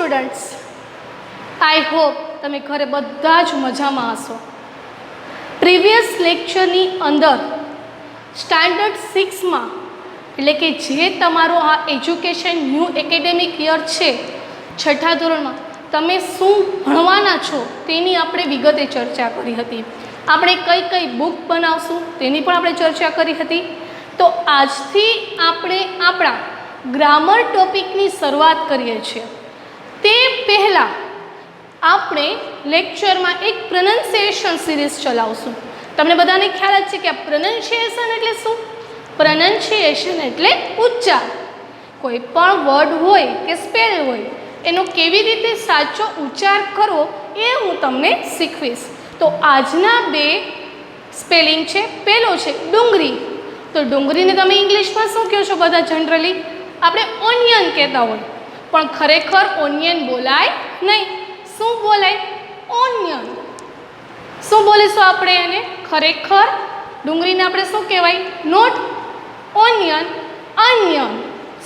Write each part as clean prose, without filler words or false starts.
Students, I hope તમે ઘરે બધા જ મજામાં હશો. પ્રીવિયસ લેક્ચરની અંદર સ્ટાન્ડર્ડ 6માં એટલે કે જે તમારો આ એજ્યુકેશન ન્યૂ એકેડેમિક યર છે, છઠ્ઠા ધોરણમાં તમે શું ભણવાના છો તેની આપણે વિગતે ચર્ચા કરી હતી. આપણે કઈ કઈ બુક બનાવશું તેની પણ આપણે ચર્ચા કરી હતી. તો આજથી આપણે આપણા ગ્રામર ટોપિકની શરૂઆત કરીએ છીએ. તે પહેલાં આપણે લેક્ચરમાં એક પ્રોનન્સિએશન સિરીઝ ચલાવશું. તમને બધાને ખ્યાલ જ છે કે આ પ્રોનન્સિએશન એટલે શું? પ્રોનન્સિએશન એટલે ઉચ્ચાર. કોઈ પણ વર્ડ હોય કે સ્પેલ હોય એનો કેવી રીતે સાચો ઉચ્ચાર કરવો એ હું તમને શીખવીશ. તો આજના બે સ્પેલિંગ છે. પહેલો છે ડુંગળી. તો ડુંગળીને તમે ઇંગ્લિશમાં શું કહો છો? બધા જનરલી આપણે ઓનિયન કહેતા હોય, પણ ખરેખર ઓનિયન બોલાય નહીં. શું બોલાય? ઓનિયન. શું બોલીશું આપણે એને? ખરેખર ડુંગળીને આપણે શું કહેવાય? Not onion, onion.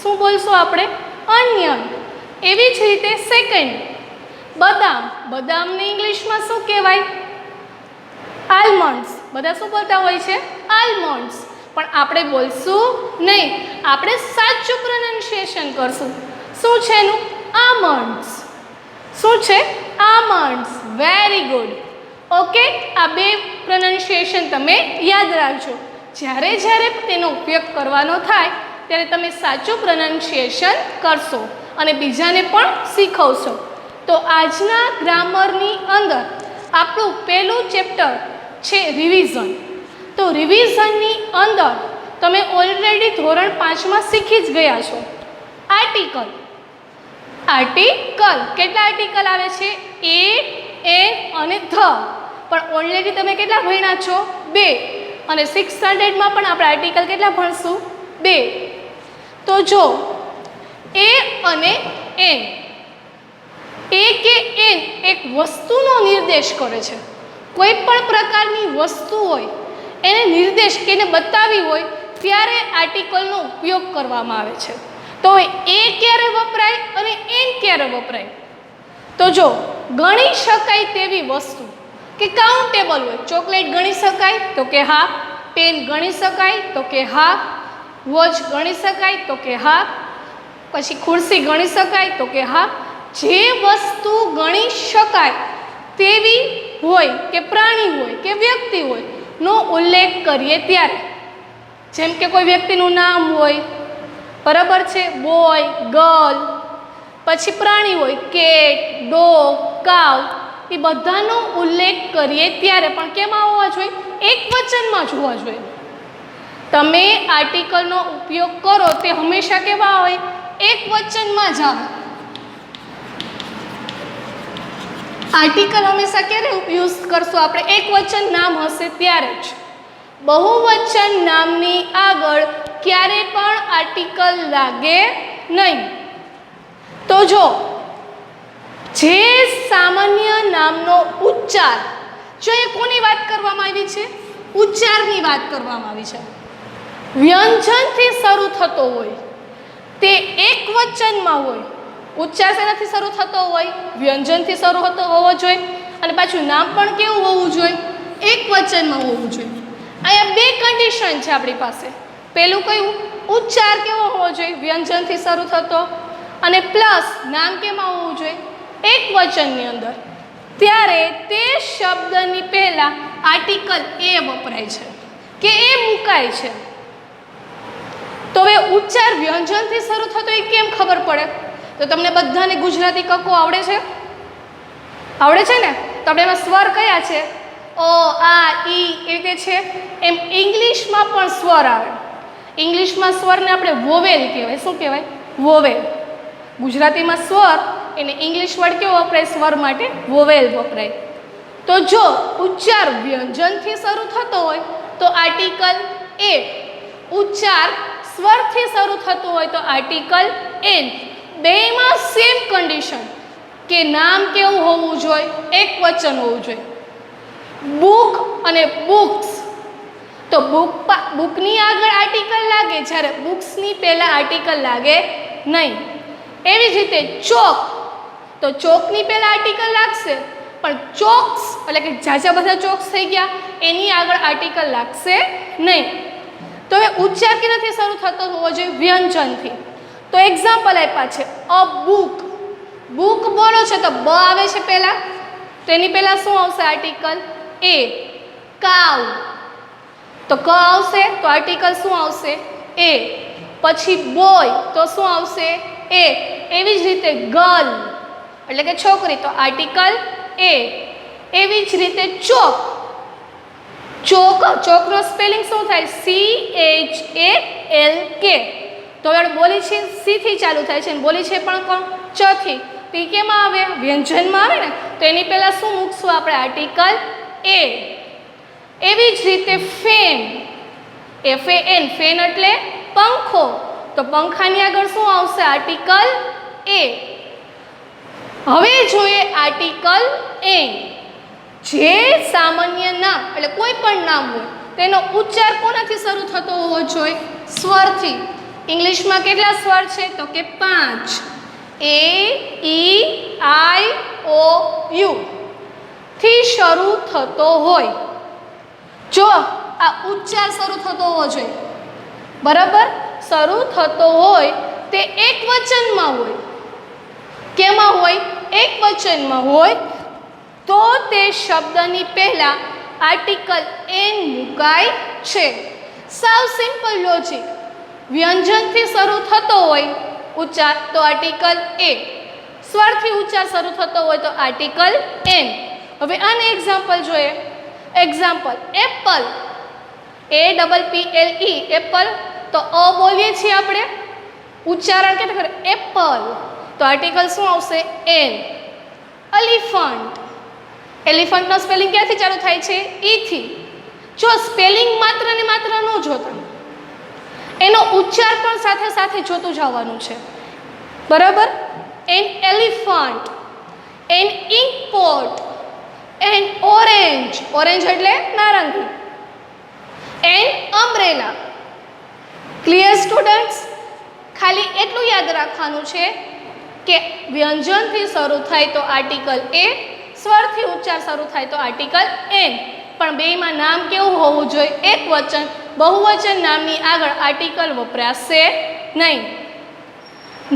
શું બોલશું આપણે? અનિયન. એવી જ રીતે સેકન્ડ બદામ. બદામને ઇંગ્લિશમાં શું કહેવાય? આલમંડ્સ. બધા શું બોલતા હોય છે? આલમંડ્સ. પણ આપણે બોલશું નહીં, આપણે સાચું પ્રોનન્સિએશન કરશું. શું છે એનું? આમંડ્સ. શું છે? આમંડ્સ. Very good. ઓકે, આ બે પ્રોનન્સિએશન તમે યાદ રાખજો. જ્યારે જ્યારે તેનો ઉપયોગ કરવાનો થાય ત્યારે તમે સાચું પ્રોનન્સિએશન કરશો અને બીજાને પણ શીખવશો. તો આજના ગ્રામરની અંદર આપણું પહેલું ચેપ્ટર છે રિવિઝન. તો રિવિઝનની અંદર તમે ઓલરેડી ધોરણ 5માં શીખી જ ગયા છો. આર્ટિકલ. આર્ટિકલ કેટલા આર્ટિકલ આવે છે? એ, અને ધ. પણ ઓલરેડી તમે કેટલા ભણ્યા છો? 2. અને 6th સ્ટાન્ડર્ડમાં પણ આપણે આર્ટિકલ કેટલા ભણશું? 2. તો જો એ અને એન, એ કે એન એક વસ્તુનો નિર્દેશ કરે છે. કોઈ પણ પ્રકારની વસ્તુ હોય એને નિર્દેશ કે એને બતાવી હોય ત્યારે આર્ટિકલનો ઉપયોગ કરવામાં આવે છે. તો એ ક્યારે વપરાય અને એન ક્યારે વપરાય? તો જો ગણી શકાય તેવી વસ્તુ કે કાઉન્ટેબલ હોય. ચોકલેટ ગણી શકાય? તો કે હા. પેન ગણી શકાય? તો કે હા. વોચ ગણી શકાય? તો કે હા. પછી ખુરશી ગણી શકાય? તો કે હા. જે વસ્તુ ગણી શકાય તેવી હોય કે પ્રાણી હોય કે વ્યક્તિ હોય નો ઉલ્લેખ કરીએ ત્યારે, જેમ કે કોઈ વ્યક્તિનું નામ હોય, બરાબર છે, બોય, ગર્લ, પછી પ્રાણી હોય કેટ, ડોગ, કાવ, એ બધાનો ઉલ્લેખ કરીએ ત્યારે પણ કેમાં હોવા જોઈએ? એક વચનમાં જ હોવા જોઈએ. તમે આર્ટિકલનો ઉપયોગ કરો તે હંમેશા કેવા હોય? એક વચનમાં જ આવે. આર્ટિકલ હંમેશા ક્યારે યુઝ કરશું આપણે? એક વચન નામ હશે ત્યારે જ. બહુવચન નામની આગળ ક્યારે પણ આર્ટિકલ લાગે નહીં. તો જો જે સામાન્ય નામનો ઉચ્ચાર, જો એ કોની વાત કરવામાં આવી છે? ઉચ્ચારની વાત કરવામાં આવી છે. વ્યંજનથી શરૂ થતો હોય તે એક વચનમાં હોય. ઉચ્ચાર શેનાથી શરૂ થતો હોય? વ્યંજનથી શરૂ થતો હોવો જોઈએ. અને પાછું નામ પણ કેવું હોવું જોઈએ? એક વચનમાં હોવું જોઈએ. અહીંયા બે કન્ડિશન છે આપણી પાસે. પહેલું કયું? ઉચ્ચાર કેવો હોવો જોઈએ? વ્યંજનથી શરૂ થતો. અને પ્લસ નામ કેમાં હોવું જોઈએ? એક વચનની અંદર. ત્યારે તે શબ્દની પહેલાં આર્ટિકલ એ વપરાય છે કે એ મુકાય છે. તો હવે ઉચ્ચાર વ્યંજનથી શરૂ થતો એ કેમ ખબર પડે? તો તમને બધાને ગુજરાતી કક્કો આવડે છે? આવડે છે ને? તો આપણે એમાં સ્વર કયા છે? ઓ, આ, ઈ એ રીતે છે. એમ ઇંગ્લિશમાં પણ સ્વર આવે. ઇંગ્લિશમાં સ્વરને આપણે વોવેલ કહેવાય. શું કહેવાય? વોવેલ. ગુજરાતીમાં સ્વર એને ઇંગ્લિશ વર્ડ કેવો વપરાય? સ્વર માટે વોવેલ વપરાય. તો જો ઉચ્ચાર વ્યંજનથી શરૂ થતો હોય તો આર્ટિકલ એ, ઉચ્ચાર સ્વરથી શરૂ થતો હોય તો આર્ટિકલ એન. બેમાં સેમ કન્ડિશન કે નામ કેવું હોવું જોઈએ? એક વચન હોવું જોઈએ. બુક અને બુક્સ. તો બુકની આગળ આર્ટિકલ લાગે, જ્યારે બુક્સની પહેલાં આર્ટિકલ લાગે નહીં. એવી જ રીતે ચોક. તો ચોકની પહેલાં આર્ટિકલ લાગશે, પણ ચોક્સ એટલે કે ઝાઝા બધા ચોક્સ થઈ ગયા એની આગળ આર્ટિકલ લાગશે નહીં. તો હવે ઉચ્ચાર કેનાથી શરૂ થતો હોવો જોઈએ? વ્યંજનથી. તો એક્ઝામ્પલ આપ્યા છે અ બુક. બુક બોલો છે તો બ આવે છે પહેલાં, તો એની પહેલાં શું આવશે? આર્ટિકલ એ. કાવ તો ક આવશે તો આર્ટિકલ શું આવશે? એ. પછી બોય તો શું આવશે? એ. એવી જ રીતે ગર્લ એટલે કે છોકરી તો આર્ટિકલ એ. એવી જ રીતે ચોક. ચોક, ચોકનો સ્પેલિંગ શું થાય? CHALK. તો હવે બોલી છે સી થી ચાલુ થાય છે, બોલી છે પણ કોણ? ચ થી. તો એ કેમાં આવે? વ્યંજનમાં આવે ને, તો એની પહેલાં શું મૂકશું આપણે? આર્ટિકલ એ. એવી જ રીતે ફેન, FAN, ફેન એટલે પંખો, તો પંખાની આગળ શું આવશે? આર્ટિકલ એ. હવે જોઈએ આર્ટિકલ એન. જે સામાન્ય નામ એટલે કોઈ પણ નામ હોય તેનો ઉચ્ચાર કોનાથી શરૂ થતો હોવો જોઈએ? સ્વરથી. ઇંગ્લિશમાં કેટલા સ્વર છે? તો કે 5. A, E, I, O, U થી શરૂ થતો હોય. જો આ ઉચ્ચાર શરૂ થતો હોવો જોઈએ, બરાબર? શરૂ થતો હોય તે એક વચનમાં હોય. કેમાં હોય? એક વચનમાં હોય તો તે શબ્દની પહેલાં આર્ટિકલ એન મુકાય છે. સાવ સિમ્પલ લોજિક. વ્યંજનથી શરૂ થતો હોય ઉચ્ચાર તો આર્ટિકલ એ, સ્વરથી ઉચ્ચાર શરૂ થતો હોય તો આર્ટિકલ એન. હવે આને એક્ઝામ્પલ જોઈએ. Example Apple, APPLE, Apple. તો અ બોલીએ છીએ આપણે, ઉચ્ચારણ કેવું કરે? એપલ. તો આર્ટિકલ શું આવશે? એન. એલિફન્ટ, એલિફન્ટનો સ્પેલિંગ ક્યાંથી ચાલુ થાય છે? ઈ થી. જો સ્પેલિંગ માત્ર ને માત્ર ન જોતા, એનો ઉચ્ચાર પણ સાથે સાથે જોતું જવાનું છે, બરાબર? An elephant, an ink pot, an orange, orange એટલે નારંગી, એન અમ્બ્રેલા. Clear students? ખાલી એટલું યાદ રાખવાનું છે કે વ્યંજનથી શરૂ થાય તો આર્ટિકલ એ, સ્વરથી ઉચ્ચાર શરૂ થાય તો આર્ટિકલ એન. પણ બેયમાં નામ કેવું હોવું જોઈએ? એક વચન. બહુવચન નામની આગળ આર્ટિકલ વપરાશે નહીં.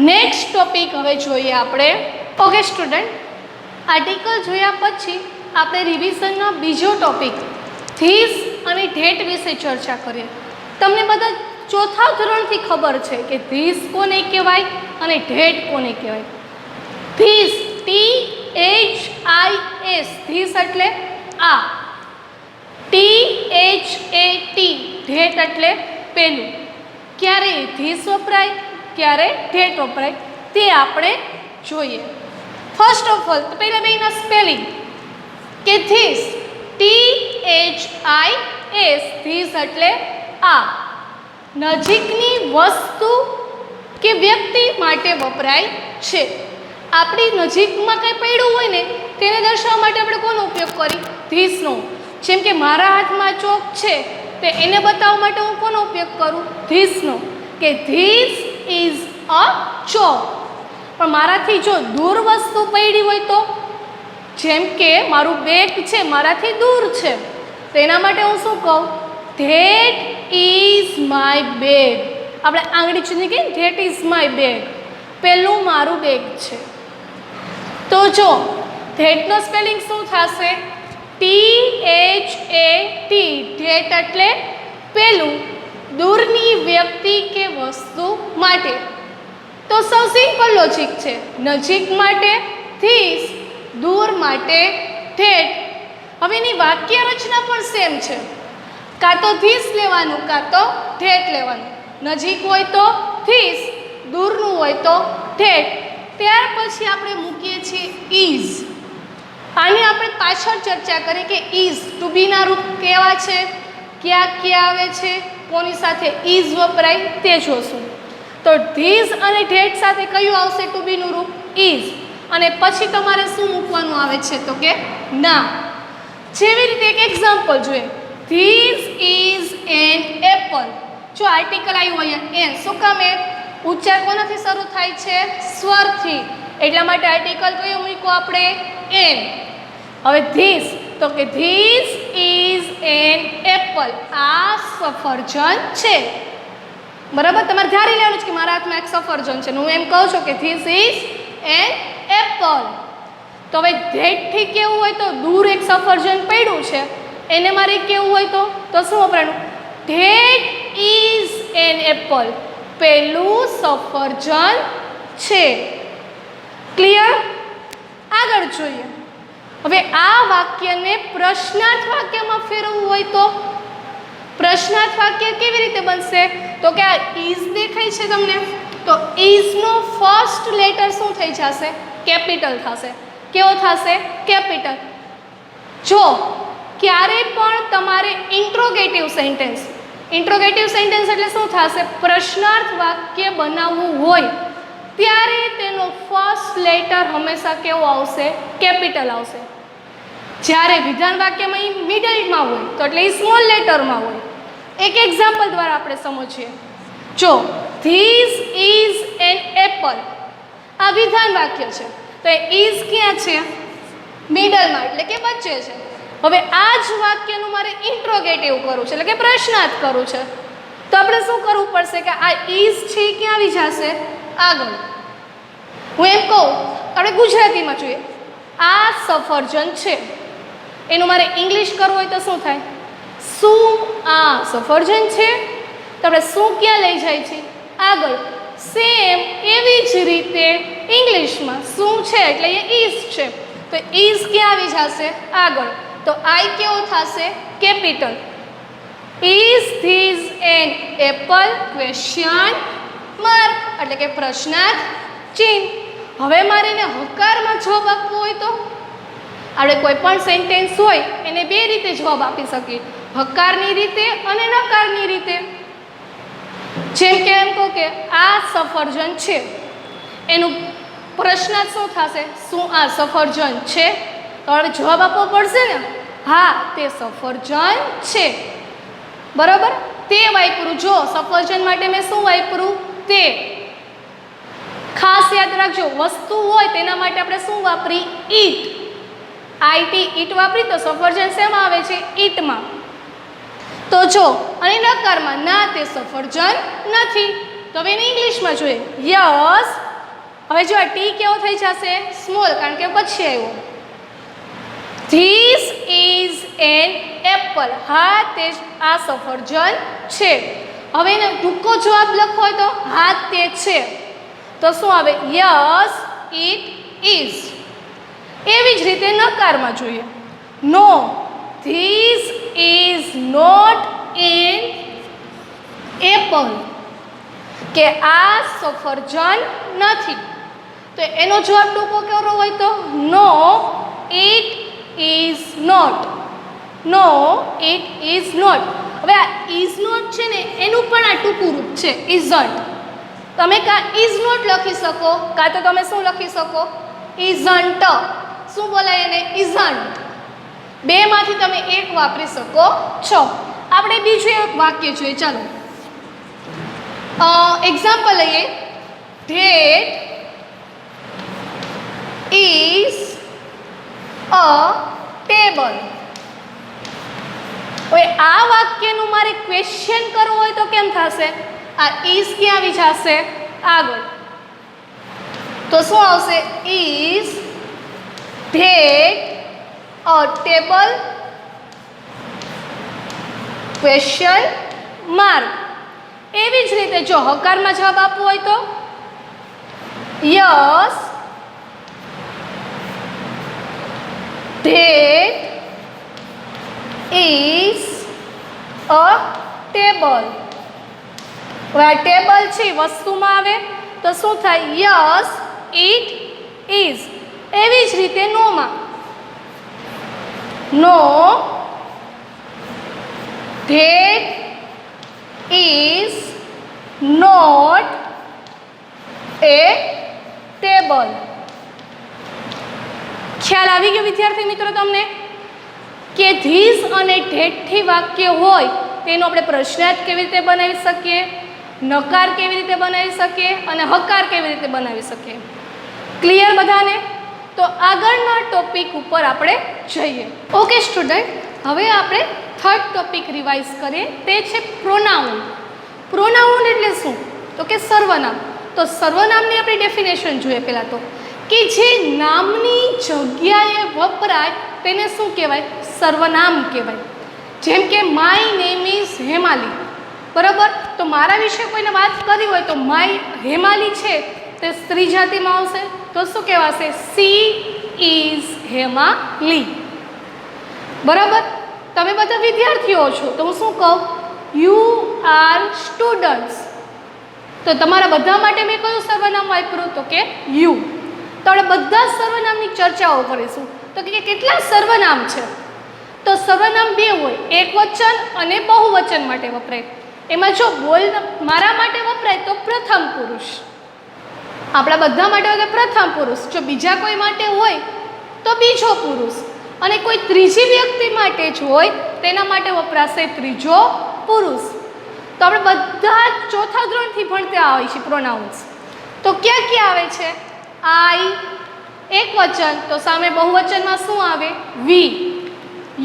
નેક્સ્ટ ટોપિક હવે જોઈએ આપણે. ઓકે સ્ટુડન્ટ, આર્ટિકલ જોયા પછી આપણે રિવિઝનનો બીજો ટોપિક ધીસ અને ધેટ વિશે ચર્ચા કરીએ. તમને બધા ચોથા ધોરણથી ખબર છે કે ધીસ કોને કહેવાય અને ધેટ કોને કહેવાય. ધીસ, THIS, ધીસ એટલે આ. THAT, ધેટ એટલે પેલું. ક્યારે ધીસ વપરાય, ક્યારે ધેટ વપરાય તે આપણે જોઈએ. ફર્સ્ટ ઓફ ઓલ તો પહેલાં બેના સ્પેલિંગ કે ધીસ, THIS, ધીસ એટલે આ. નજીકની વસ્તુ કે વ્યક્તિ માટે વપરાય છે. આપણી નજીકમાં કંઈ પડ્યું હોય ને તેને દર્શાવવા માટે આપણે કોનો ઉપયોગ કરી? ધીસનો. જેમ કે મારા હાથમાં ચોક છે તો એને બતાવવા માટે હું કોનો ઉપયોગ કરું? ધીસનો. કે ધીસ ઇઝ અ ચોક. પણ મારાથી જો દૂર વસ્તુ પડી હોય તો, જેમ કે મારું બેગ છે મારાથી દૂર છે, તો એના માટે હું શું કહું? That is my bag. આપણે આંગળી ચીની કહીએ ધેટ ઇઝ માય બેગ, પેલું મારું બેગ છે. તો જો ધેટનો સ્પેલિંગ શું થશે? THAT, ધેટ એટલે પેલું, દૂરની વ્યક્તિ કે વસ્તુ માટે. તો સૌ સિમ્પલ લોજિક છે. નજીક માટે ધીસ, દૂર માટે ધેટ. હવે એની વાક્ય રચના પણ સેમ છે. કાં તો ધીસ લેવાનું કાં તો ધેટ લેવાનું. નજીક હોય તો ધીસ, દૂરનું હોય તો ધેટ. ત્યાર પછી આપણે મૂકીએ છીએ ઇઝ. આની આપણે પાછળ ચર્ચા કરી કે ઇઝ ટુ બીના રૂપ કેવા છે, ક્યાં ક્યાં આવે છે, કોની સાથે ઇઝ વપરાય તે જોશું. તો ધીસ અને ધેટ સાથે કયું આવશે ટુ બીનું રૂપ? ઇઝ. અને પછી તમારે શું મૂકવાનું આવે છે? તો કે ના. જેવી રીતે એક એક્ઝામ્પલ જોઈએ. This is an Apple. જો આર્ટિકલ આવ્યું અહીંયા એન, શું કામ? એ ઉચ્ચાર કોનાથી શરૂ થાય છે? સ્વરથી. એટલા માટે આર્ટિકલ કયો મૂક્યો આપણે? એન. હવે ધીસ, તો કે ધીસ ઇઝ એન એપલ. આ સફરજન છે. બરાબર, તમારે ધારી લેવાનું છે કે મારા હાથમાં એક સફરજન છે. હું એમ કહું છું કે ધીસ ઇઝ એન એપલ. તો હવે ધેટથી કેવું હોય તો દૂર એક સફરજન પડ્યું છે, એને મારે કેવું હોય તો શું વપરાનું? That is an apple. પેલું સફરજન છે. ક્લિયર? આગળ જોઈએ. હવે આ વાક્યને પ્રશ્નાર્થ વાક્યમાં ફેરવવું હોય તો પ્રશ્નાર્થ વાક્ય કેવી રીતે બનશે? તો કે આ ઇઝ દેખાય છે તમને, તો ઇઝનો ફર્સ્ટ લેટર શું થઈ જશે? કેપિટલ થશે. કેવો થશે? કેપિટલ. જો ક્યારે પણ તમારે ઇન્ટ્રોગેટિવ સેન્ટેન્સ એટલે શું થશે? પ્રશ્નાર્થ વાક્ય બનાવવું હોય ત્યારે તેનો ફર્સ્ટ લેટર હંમેશા કેવો આવશે? કેપિટલ આવશે. જ્યારે વિધાન વાક્યમાં એ મિડલમાં હોય તો એટલે એ સ્મોલ લેટરમાં હોય. એક એક્ઝામ્પલ દ્વારા આપણે સમજીએ. જો ધીસ ઇઝ એન એપલ, આ વિધાન વાક્ય છે, તો એ ઇઝ ક્યાં છે? મિડલમાં, એટલે કે વચ્ચે છે. હવે આ જ વાક્યનું મારે ઇન્ટ્રોગેટિવ કરવું છે, એટલે કે પ્રશ્નાર્થ કરવું છે, તો આપણે શું કરવું પડશે કે આ ઇઝ છે ક્યાં આવી જશે? આગળ. હું એમ કહું, આપણે ગુજરાતીમાં જોઈએ, આ સફરજન છે, એનું મારે ઇંગ્લિશ કરવું હોય તો શું થાય? શું આ સફરજન છે? તો આપણે શું ક્યાં લઈ જાય છે? આગળ. સેમ એવી જ રીતે ઇંગ્લિશમાં શું છે એટલે એ ઇઝ છે, તો ઇઝ ક્યાં આવી જશે? આગળ. તો આઈ કેવો થશે? Capital. Is this an apple? Question mark, એટલે કે પ્રશ્નાર્થ ચિહ્ન. હવે મારે એને હકારમાં જવાબ આપવો હોય તો આપણે કોઈ પણ સેન્ટેન્સ હોય એને બે રીતે જવાબ આપી શકીએ, હકારની રીતે અને નકારની રીતે. જેમ કે એમ કહું કે આ સફરજન છે, એનું પ્રશ્નાર્થ શું થશે? શું આ સફરજન છે? તો હવે જવાબ આપવો પડશે ને. હા, તે સફરજન છે. બરાબર, તે વાપરું. જો સફરજન માટે મેં શું વાપરું? તે. ખાસ યાદ રાખજો, વસ્તુ હોય તેના માટે આપણે શું વાપરી? ઈટ. આઈટી ઈટ વાપરી તો સફરજન શેમાં આવે છે? ઈટમાં. તો જો અને નકારમાં, ના તે સફરજન નથી. તો હવે એને ઇંગ્લિશમાં જોઈએ. યસ. હવે જો આ ટી કેવો થઈ જશે? સ્મોલ, કારણ કે પછી આવ્યો. This is an Apple. હા, તે આ સફરજન છે. હવે એને ટૂંકો જવાબ લખવો હોય તો હા તે છે, તો શું આવે? Yes it is. એવી જ રીતે નકારમાં જોઈએ. No, this is not an apple. કે આ સફરજન નથી. તો એનો જવાબ ટૂંકો કેવો હોય તો no it is not. No it is not. હવે આ ઇઝ નોટ છે ને, એનું પણ આ ટૂંકું રૂપ છે ઇઝન્ટ. તમે કાં ઇઝ નોટ લખી શકો, કાં તો તમે શું લખી શકો? ઇઝન્ટ. શું બોલાય એને? ઇઝન્ટ. બેમાંથી તમે એક વાપરી શકો છો. આપણે બીજું એક વાક્ય જોઈએ. ચાલો એક્ઝામ્પલ લઈએ. That is a table. હવે આ વાક્યનું મારે ક્વેશ્ચન કરવું હોય તો કેમ થશે? આ ઇઝ ક્યાં આવી જશે? આગળ. તો શું આવશે? Is that a table? Question mark. એવી જ રીતે જો હકારમાં જવાબ આપવો હોય તો yes that is a table. હવે આ ટેબલ છે વસ્તુમાં આવે તો શું થાય? Yes it is. એવી જ રીતે નોમાં, no that is not a table. ખ્યાલ આવી ગયો વિદ્યાર્થી મિત્રો તમને કે ધીસ અને ધેટથી વાક્ય હોય તેનો આપણે પ્રશ્નાર્થ કેવી રીતે બનાવી શકીએ, નકાર કેવી રીતે બનાવી શકીએ અને હકાર કેવી રીતે બનાવી શકીએ. ક્લિયર બધાને? તો આગળના ટોપિક ઉપર આપણે જઈએ. ઓકે સ્ટુડન્ટ, હવે આપણે થર્ડ ટોપિક રિવાઇઝ કરીએ, તે છે પ્રોનાઉન. પ્રોનાઉન એટલે શું? તો કે સર્વનામ. તો સર્વનામની આપણી ડેફિનેશન જોઈએ પહેલાં તો, કે જે નામની જગ્યાએ વપરાય તેને શું કહેવાય? સર્વનામ કહેવાય. જેમ કે માય નેમ ઇઝ હેમાલી, બરાબર? તો મારા વિશે કોઈને વાત કરી હોય તો માય હેમાલી છે તે સ્ત્રી જાતિમાં આવશે, તો શું કહેવાશે? સી ઇઝ હેમાલી, બરાબર? તમે બધા વિદ્યાર્થીઓ છો તો હું શું કહું? You are students. તો તમારા બધા માટે મેં કયું સર્વનામ વાપર્યું? તો કે યુ. તો આપણે બધા સર્વનામની ચર્ચાઓ કરીશું. તો કે કેટલા સર્વનામ છે? તો સર્વનામ બે હોય, એકવચન અને બહુવચન માટે વપરાય. એમાં જો મારા માટે વપરાય તો પ્રથમ પુરુષ, આપણા બધા માટે હોય તો પ્રથમ પુરુષ. જો બીજા કોઈ માટે હોય તો બીજો પુરુષ, અને કોઈ ત્રીજી વ્યક્તિ માટે જ હોય તેના માટે વપરાશે ત્રીજો પુરુષ. તો આપણે બધા ચોથા ધોરણથી ભણતા હોય છે પ્રોનાઉન્સ. તો ક્યાં ક્યાં આવે છે? આઈ એક વચન, તો સામે બહુવચનમાં શું આવે? વી.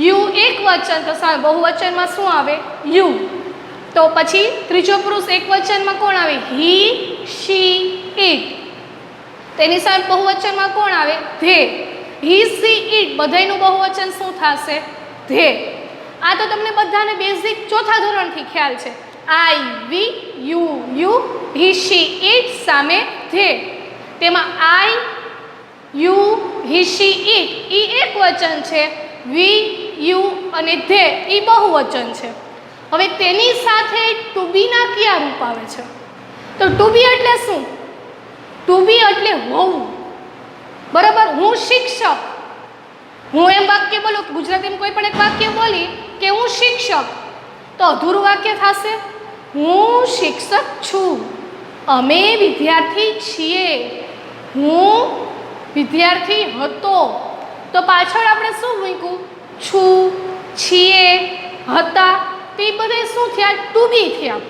યુ એક વચન, તો સામે બહુવચનમાં શું આવે? યુ. તો પછી ત્રીજો પુરુષ એક વચનમાં કોણ આવે? હી, શી, ઇટ. તેની સામે બહુવચનમાં કોણ આવે? ધે. હી, સી, ઇટ બધાયનું બહુવચન શું થશે? ધે. આ તો તમને બધાને બેઝિક ચોથા ધોરણથી ખ્યાલ છે. આઈ, વી, યુ, હી, શી, ઇટ સામે ધે. તેમાં આઈ, યુ, હી, શી, ઇટ એ એક વચન છે, વી, યુ અને ધે એ બહુવચન છે. હવે તેની સાથે ટુ બીના કયા રૂપ આવે છે? તો ટુ બી એટલે શું? ટુ બી એટલે હોવું, બરાબર? હું શિક્ષક, હું એમ વાક્ય બોલું, ગુજરાતીમાં કોઈ પણ એક વાક્ય બોલી કે હું શિક્ષક, તો અધૂરું વાક્ય થશે. હું શિક્ષક છું, અમે વિદ્યાર્થી છીએ, હું વિદ્યાર્થી હતો. તો પાછળ આપણે શું મૂક્યું? છું, છીએ, હતા. તો એ બધે શું થયા? ટુ બી થયા.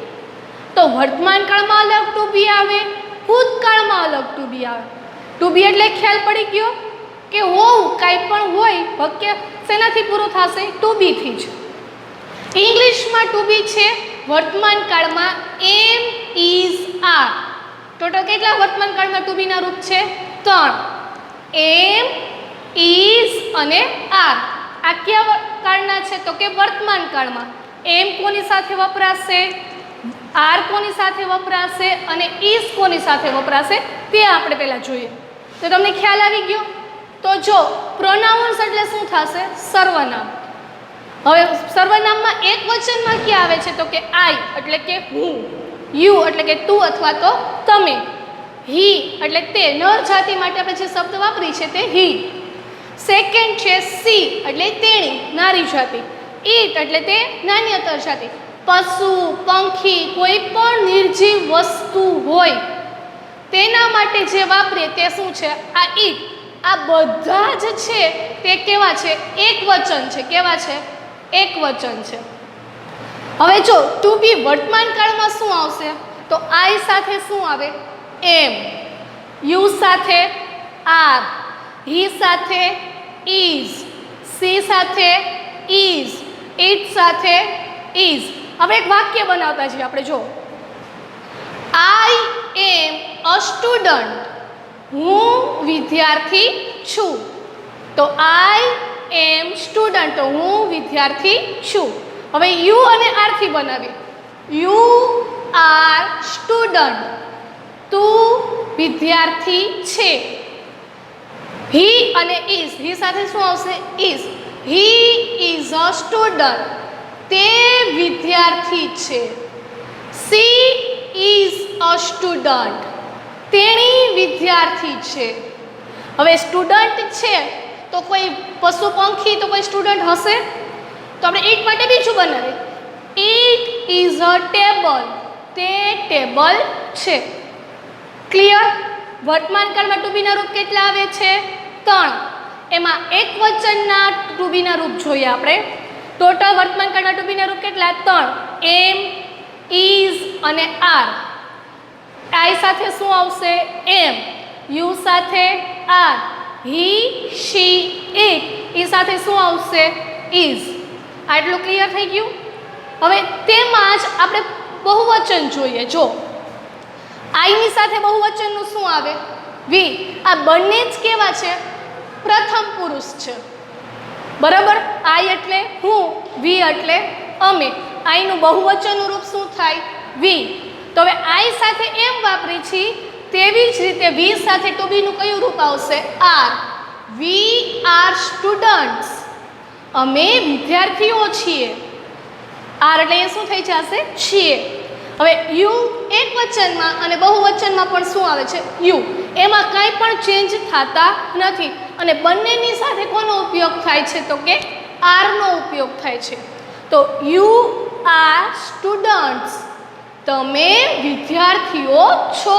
તો વર્તમાન કાળમાં અલગ ટુ બી આવે, ભૂતકાળમાં અલગ ટુ બી આવે. ટુ બી એટલે ખ્યાલ પડી ગયો કે હોવું, કાંઈ પણ હોય વાક્ય શેનાથી પૂરું થશે? ટુ બીથી જ. ઇંગ્લિશમાં ટુ બી છે વર્તમાન કાળમાં એમ, ઇઝ, આર. ટોટલ કેટલા વર્તમાન કાળમાં ટુ બીના રૂપ છે? 3. એમ, ઇઝ અને આર. આ કયા કાળના છે? તો કે વર્તમાન કાળમાં. એમ કોની સાથે વપરાશે? આર કોની સાથે વપરાશે? અને ઇઝ કોની સાથે વપરાશે તે આપણે પહેલાં જોઈએ. તો તમને ખ્યાલ આવી ગયો? તો જો પ્રોનાઉન્સ એટલે શું થશે? સર્વનામ. હવે સર્વનામમાં એક વચનમાં ક્યાં આવે છે? તો કે આઈ એટલે કે હું, યુ એટલે કે તું અથવા તો તમે, હી એટલે તે, નર જાતિ માટે આપણે જે શબ્દ વાપરી છે તે હી. સેકન્ડ છે સી એટલે તેણી, નારી જાતિ. ઇટ એટલે તે, નાન્યતર જાતિ. પશુ, પંખી, કોઈ પણ નિર્જીવ વસ્તુ હોય તેના માટે જે વાપરીએ તે શું છે? આ ઇટ. આ બધા જ છે તે કેવા છે? એક વચન છે. કેવા છે? એક વચન છે. હવે જો ટુ બી વર્તમાન કાળમાં શું આવશે? તો આઈ સાથે શું આવે? એમ. યુ સાથે આર. હી સાથે ઇઝ. સી સાથે ઇઝ. ઇટ સાથે ઇઝ. હવે એક વાક્ય બનાવતા છીએ આપણે. જો આઈ એમ અ સ્ટુડન્ટ, હું વિદ્યાર્થી છું. તો આઈ એમ સ્ટુડન્ટ, તો હું વિદ્યાર્થી છું. હવે યુ અને આરથી બનાવીએ. યુ આર સ્ટુડન્ટ, તું વિદ્યાર્થી છે. હી અને ઇઝ, હી સાથે શું આવશે? Is. He is a student, તે વિદ્યાર્થી છે. સી ઇઝ અ સ્ટુડન્ટ, તેણી વિદ્યાર્થી છે. હવે સ્ટુડન્ટ છે તો કોઈ પશુ પંખી તો કોઈ સ્ટુડન્ટ હશે? તો આપણે ઇટ માટે બીજું બનાવીએ. ઇટ ઇઝ અ ટેબલ, તે ટેબલ છે. ક્લિયર? વર્તમાન કાળમાં ટુ બીના રૂપ કેટલા આવે છે? 3. એમાં એક વચનના ટુ બીના રૂપ જોઈએ આપણે. ટોટલ વર્તમાન કાળના ટુ બીના રૂપ કેટલા? 3. એમ, ઇઝ અને આર. આઈ સાથે શું આવશે? એમ. યુ સાથે આર, હી શી ઇટ, એ સાથે શું આવશે? ઇઝ. આટલું ક્લિયર થઈ ગયું? હવે તેમાં જ આપણે બહુવચન જોઈએ. જો આઈની સાથે બહુવચનનું શું આવે? વી. આ બંને જ કેવા છે? પ્રથમ પુરુષ છે. બરાબર. આઈ એટલે હું, વી એટલે અમે. આઈનું બહુવચનનું રૂપ શું થાય? વી. તો હવે આઈ સાથે એમ વાપરી છીએ, તેવી જ રીતે વી સાથે ટુ બીનું કયું રૂપ આવશે? આર. We are students. અમે વિદ્યાર્થીઓ છીએ. આર એટલે એ શું થઈ જશે? છીએ. હવે યુ એક વચનમાં અને બહુવચનમાં પણ શું આવે છે? યુ. એમાં કાંઈ પણ ચેન્જ થતા નથી અને બંનેની સાથે કોનો ઉપયોગ થાય છે? તો કે આરનો ઉપયોગ થાય છે. તો યુ આર સ્ટુડન્ટ્સ. તમે વિદ્યાર્થીઓ છો.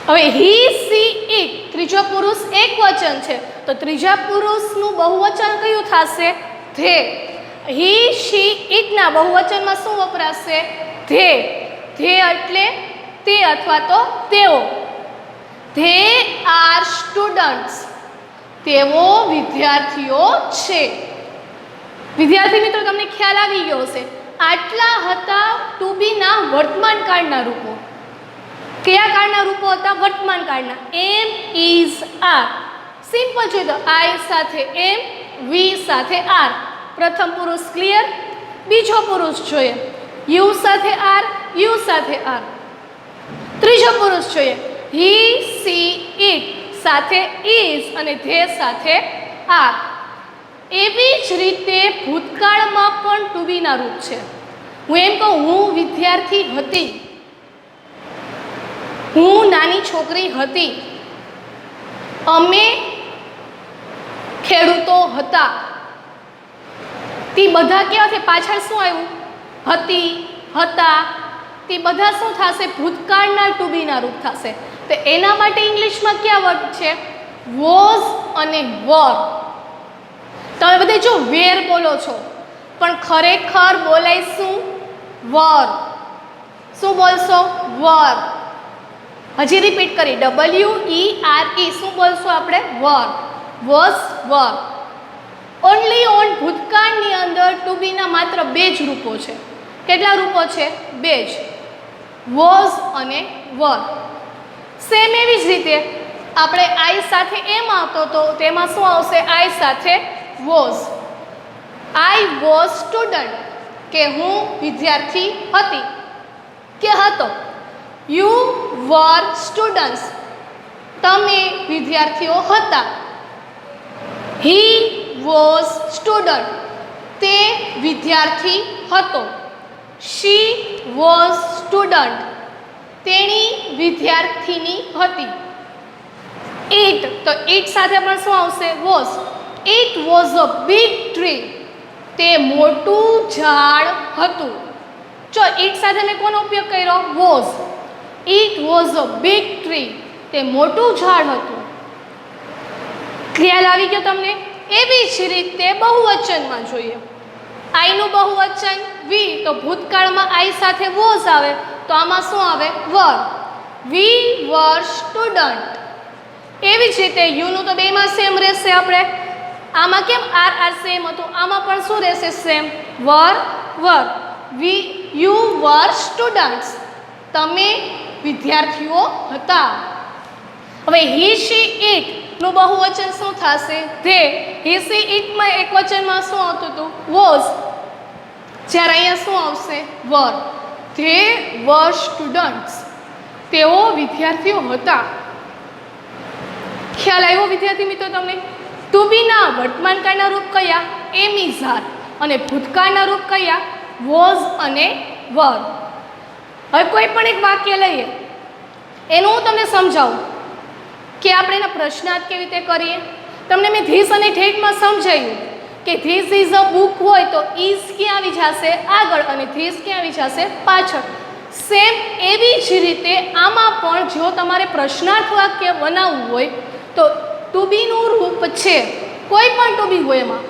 હવે હી સી ઇટ ત્રીજો પુરુષ એક વચન છે, તો ત્રીજા પુરુષનું બહુવચન કયું થશે? ધે. હી શી ઇટના બહુવચનમાં શું વપરાશે? ધે. ધે એટલે તે અથવા તો તેઓ. They are students. તેઓ વિદ્યાર્થીઓ છે. વિદ્યાર્થી મિત્રો, તમને ખ્યાલ આવી ગયો હશે. આટલા હતા ટુ બીના વર્તમાન કાળના રૂપો. કયા કાળના રૂપો હતા? વર્તમાન કાળના. એમ, ઇઝ, આર. સિમ્પલ છે. તો આઈ સાથે એમ, વી સાથે આર. પ્રથમ પુરુષ ક્લિયર. બીજો પુરુષ જોઈએ. યુ સાથે આર, યુ સાથે આર. ત્રીજો પુરુષ જોઈએ. હી સી ઇટ સાથે ઇઝ અને ધે સાથે આર. એવી જ રીતે ભૂતકાળમાં પણ ટુ બીના રૂપ છે. હું એમ કહું, હું વિદ્યાર્થી હતી, હું નાની છોકરી હતી, અમે ખેડૂતો હતા. તે બધા કેવા છે? પાછળ શું આવ્યું? હતી, હતા. તે બધા શું થશે? ભૂતકાળના ટુ બીના રૂપ થશે. તો એના માટે ઇંગ્લિશમાં કયા વર્ડ છે? વોઝ અને વર. તમે બધે જો વેર બોલો છો, પણ ખરેખર બોલાય શું? વર. શું બોલશો? વર. હજી રિપીટ કરી, WERE. શું બોલશો આપણે? Were. Was, were. Only on ભૂતકાળની અંદર ટુ બીના માત્ર બે જ રૂપો છે. કેટલા રૂપો છે? બે જ. વોઝ અને વર. સેમ એવી જ રીતે આપણે આઈ સાથે એમ આવતો તો તેમાં શું આવશે? આઈ સાથે વોઝ. આઈ વોઝ સ્ટુડન્ટ, કે હું વિદ્યાર્થી હતી કે હતો. યુ વર સ્ટુડન્ટ્સ, તમે વિદ્યાર્થીઓ હતા. હી વોઝ સ્ટુડન્ટ, તે વિદ્યાર્થી હતો. શી વોઝ સ્ટુડન્ટ, તેણી વિદ્યાર્થીની હતી. ઇટ, તો ઇટ સાથે પણ શું આવશે? Was. It was a big tree, તે મોટું ઝાડ હતું. જો ઇટ સાથે મેં કોનો ઉપયોગ કર્યો? Was. It was a big tree, તે મોટું ઝાડ હતું. ખ્યાલ આવી ગયો તમને? એવી જ રીતે બહુવચનમાં જોઈએ. આઈનું બહુવચન વી, તો ભૂતકાળમાં આઈ સાથે વોઝ આવે, તો આમાં શું આવે? વર. વી વર સ્ટુડન્ટ. એવી જ રીતે યુનું તો બેમાં સેમ રહેશે. આપણે આમાં કેમ આર આર સેમ હતું, આમાં પણ શું રહેશે? Same. Were, were. You were students, તમે વિદ્યાર્થીઓ હતા. હવે હી શી ઇટ નું બહુવચન શું થશે? ધે. હી સી ઇટમાં એક વચનમાં શું આવતું હતું? વોઝ. જ્યારે અહીંયા શું આવશે? વર. ધે વર સ્ટુડન્ટ્સ, તેઓ વિદ્યાર્થીઓ હતા. ખ્યાલ આવ્યો વિદ્યાર્થી મિત્રો તમને? ટુ બીના વર્તમાન કાળના રૂપ કયા? એમ, ઇઝ, આર. અને ભૂતકાળના રૂપ કયા? વોઝ અને વર. હવે કોઈ પણ એક વાક્ય લઈએ, એનું હું તમને સમજાવું કે આપણે એના પ્રશ્નાર્થ કેવી રીતે કરીએ. તમને મેં ધીસ અને ઠેઠમાં સમજાવ્યું કે ધીસ ઇઝ અ બુક હોય તો ઇઝ ક્યાં આવી જશે? આગળ, અને ધીસ ક્યાં આવી જશે? પાછળ. સેમ એવી જ રીતે આમાં પણ જો તમારે પ્રશ્નાર્થ વાક્ય બનાવવું હોય તો ટુ બીનું રૂપ છે, કોઈ પણ ટુ બી હોય, એમાં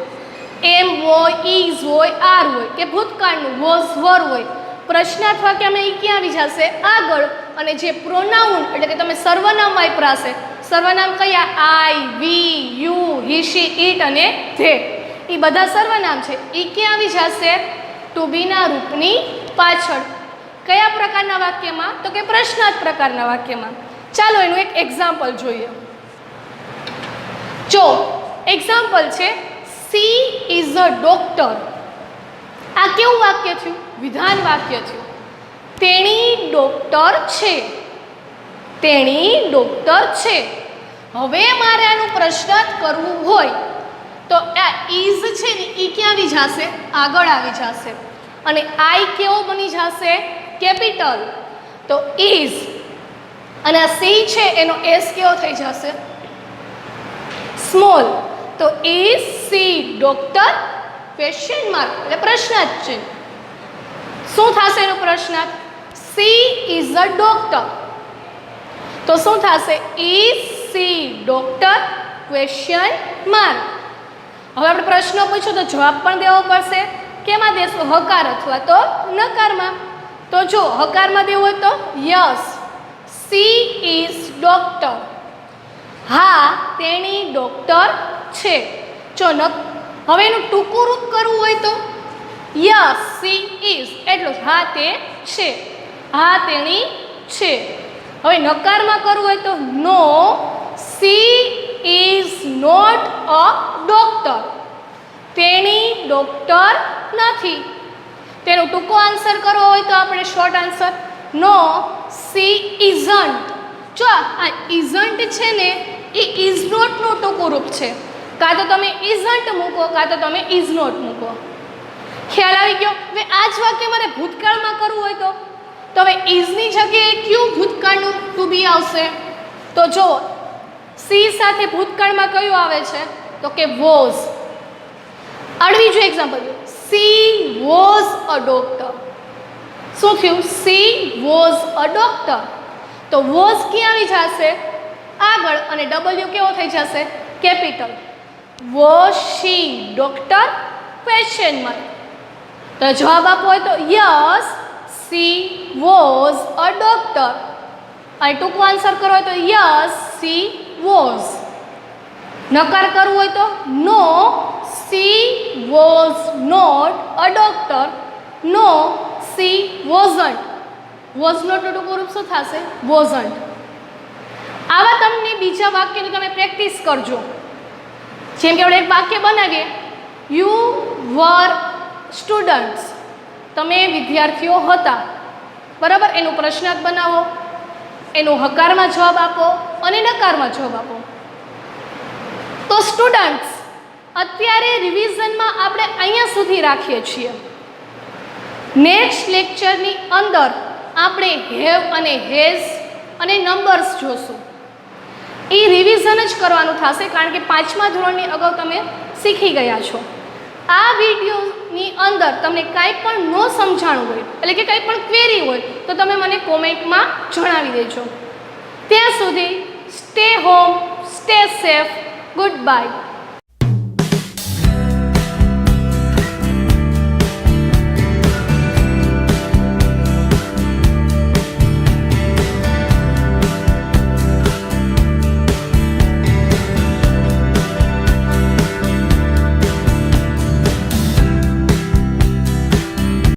એમ હોય, ઇઝ હોય, આર હોય, કે ભૂતકાળનું વોઝ, વર હોય, પ્રશ્નાર્થ વાક્યમાં ઈ ક્યાં આવી જશે? આગળ. અને જે પ્રોનાઉન એટલે કે તમે સર્વનામ વાપરા છે, સર્વનામ કયા? આઈ, વી, યુ, હી, શી, ઇટ અને ધે, એ બધા સર્વનામ છે. એ ક્યાં આવી જશે? ટુ બીના રૂપની પાછળ. કયા પ્રકારના વાક્યમાં? તો કે પ્રશ્નાર્થ પ્રકારના વાક્યમાં. ચાલો એનું એક એક્ઝામ્પલ જોઈએ. જો એક્ઝામ્પલ છે સી ઇઝ અ ડોક્ટર. આ કેવું વાક્ય થયું? વિધાન વાક્ય થયું. તેણી ડોક્ટર છે. તેણી ડોક્ટર છે. હવે મારે આનું પ્રશ્નાર્થ કરવું હોય તો આ ઇઝ છે ને એ ક્યાં આવી જશે? આગળ આવી જશે. અને આઈ કેવો બની જશે? કેપિટલ. તો ઇઝ. અને આ સી છે એનો એસ કેવો થઈ જશે? સ્મોલ. તો is C doctor? Question mark એટલે પ્રશ્નાર્થ છે. શું થશે એનો પ્રશ્નાર્થ? She is a doctor. તો શું થશે? Is C doctor? Question mark. હવે આપણે પ્રશ્ન પૂછ્યો તો જવાબ પણ દેવો પડશે. કેમાં દેશો? હકાર અથવા તો નકારમાં. તો જો હકારમાં દેવું હોય તો યસ, સી ઇઝ ડોક્ટર. હા, તેણી ડોક્ટર છે. જો હવે એનું ટૂંકું રૂપ કરવું હોય તો યસ, સી ઇઝ એટલું જ. હા, તે છે. હા, તેણી છે. હવે નકારમાં કરવું હોય તો no, she is not a doctor. તેણી ડોક્ટર નથી. તેનો ટૂંકો આન્સર કરવો હોય તો આપણે short answer no, she isn't. જો આ ઇઝન્ટ છે ને એ ઇઝ નોટનું ટૂંકું રૂપ છે. કાં તો તમે ઇઝન્ટ મૂકો, કાં તો તમે ઇઝ નોટ મૂકો. ખ્યાલ આવી ગયો? હવે આ જ વાક્ય મારે ભૂતકાળમાં કરવું હોય તો હવે ઇઝની જગ્યાએ કયું ભૂતકાળનું ટુ બી આવશે? તો જો સી સાથે ભૂતકાળમાં કયું આવે છે? તો કે વોઝ. અડવી જો example, she was a doctor. શું થયું? She was a doctor. તો વોઝ ક્યાં આવી જશે? આગળ. અને ડબલ્યુ કેવો થઈ જશે? Capital. Was she doctor? Question mark. તો જવાબ આપવો હોય તો yes, she was a doctor. અને ટૂંકો આન્સર કરવો હોય તો યસ, સી વોઝ. નકાર કરવું હોય તો no, she was not a doctor. No, she wasn't. Was નોટનું ટૂંકું રૂપ શું થશે? વોઝન્ટ. આવા તમને બીજા વાક્યની તમે પ્રેક્ટિસ કરજો. જેમ કે આપણે એક વાક્ય બનાવીએ, યુ વર સ્ટુડન્ટ્સ. તમે વિદ્યાર્થીઓ હતા. બરાબર? એનું પ્રશ્નાર્થ બનાવો, એનો હકારમાં જવાબ આપો અને નકારમાં જવાબ આપો. તો સ્ટુડન્ટ્સ અત્યારે રિવિઝનમાં આપણે અહીંયા સુધી રાખીએ છીએ. નેક્સ્ટ લેક્ચરની અંદર આપણે હેવ અને હેઝ અને નંબર્સ જોશું. એ રિવિઝન જ કરવાનું થશે, કારણ કે 5મા ધોરણની અગાઉ તમે શીખી ગયા છો. આ વિડીયોની અંદર તમને કાંઈ પણ ન સમજાણું હોય, એટલે કે કંઈ પણ ક્વેરી હોય તો તમે મને કોમેન્ટમાં જણાવી દેજો. ત્યાં સુધી stay home, stay safe, good bye.